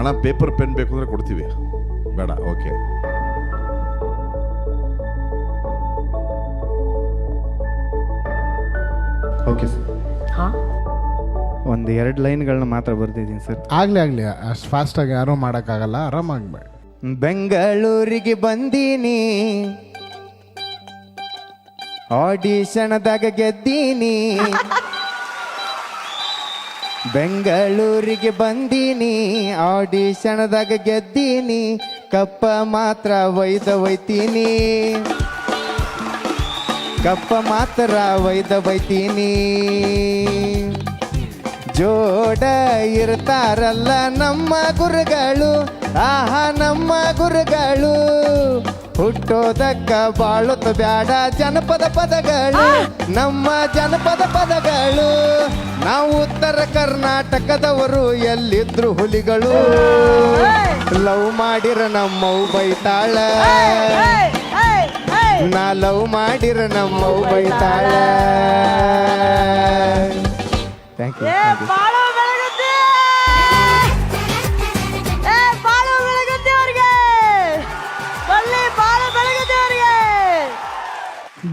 ಅಣ್ಣ paper pen ಬೇಕು ಅಂದರೆ ಕೊಡ್ತೀವಿ. ಬೇಡ, ಓಕೆ. Okay sir. ಹಾಂ, ಒಂದು 2 ಲೈನ್ಗಳನ್ನ ಮಾತ್ರ ಬರ್ತಿದ್ದೀನಿ ಸರ್. ಆಗಲಿ ಅಷ್ಟು ಫಾಸ್ಟಾಗಿ ಯಾರೂ ಮಾಡೋಕ್ಕಾಗಲ್ಲ, ಆರಾಮಾಗಿ. ಬೆಂಗಳೂರಿಗೆ ಬಂದೀನಿ, ಆಡಿಷನ್ದಾಗ ಗೆದ್ದೀನಿ. ಬೆಂಗಳೂರಿಗೆ ಬಂದೀನಿ, ಆಡಿಷನ್ದಾಗ ಗೆದ್ದೀನಿ. ಕಪ್ಪ ಮಾತ್ರ ಒಯ್ತೀನಿ, ಕಪ್ಪ ಮಾತ್ರ ಒಯ್ತೀನಿ. ಜೋಡ ಇರ್ತಾರಲ್ಲ ನಮ್ಮ ಗುರುಗಳು, ಆಹಾ ನಮ್ಮ ಗುರುಗಳು. ಹುಟ್ಟೋದಕ್ಕ ಬಾಳುತ್ತ ಬ್ಯಾಡ ಜನಪದ ಪದಗಳು, ನಮ್ಮ ಜನಪದ ಪದಗಳು. ನಾವು ಉತ್ತರ ಕರ್ನಾಟಕದವರು, ಎಲ್ಲಿದ್ರು ಹುಲಿಗಳು. ಲವ್ ಮಾಡಿರ ನಮ್ಮವು ಬೈತಾಳ, ನಾ ಲವ್ ಮಾಡಿರ ನಮ್ಮವು ಬೈತಾಳ. Thank you.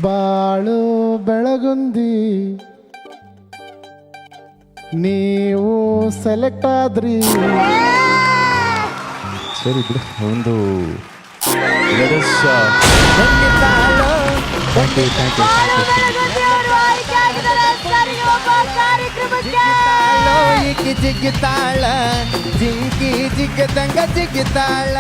ಬಾಳು ಬೆಳಗುಂದಿ ನೀವು ಸೆಲೆಕ್ಟ್ ಆದ್ರಿ. ಸರಿ ಬಿಡು, ಒಂದು ಜಿಗ್ಗಿತಾಳ ಜಿಂಕಿ ಜಿಗ್ಗದಂಗ ಜಿಗ್ಗಿತಾಳ.